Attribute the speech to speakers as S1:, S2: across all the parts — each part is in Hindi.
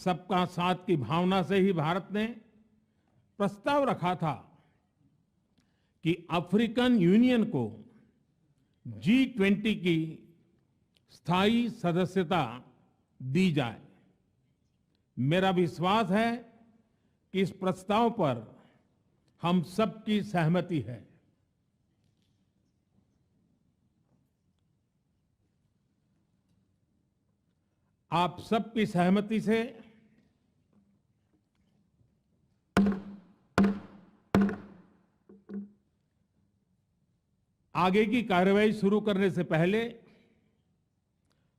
S1: सबका साथ की भावना से ही भारत ने प्रस्ताव रखा था कि अफ्रीकन यूनियन को G20 की स्थायी सदस्यता दी जाए। मेरा विश्वास है कि इस प्रस्ताव पर हम सबकी सहमति है। आप सबकी सहमति से आगे की कार्रवाई शुरू करने से पहले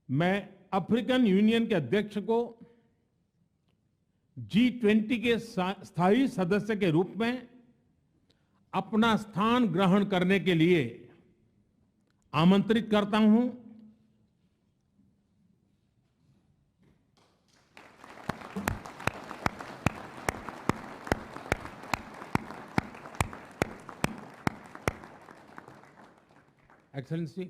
S1: मैं अफ्रीकन यूनियन के अध्यक्ष को G20 के स्थायी सदस्य के रूप में अपना स्थान ग्रहण करने के लिए आमंत्रित करता हूं। एक्सेलेंसी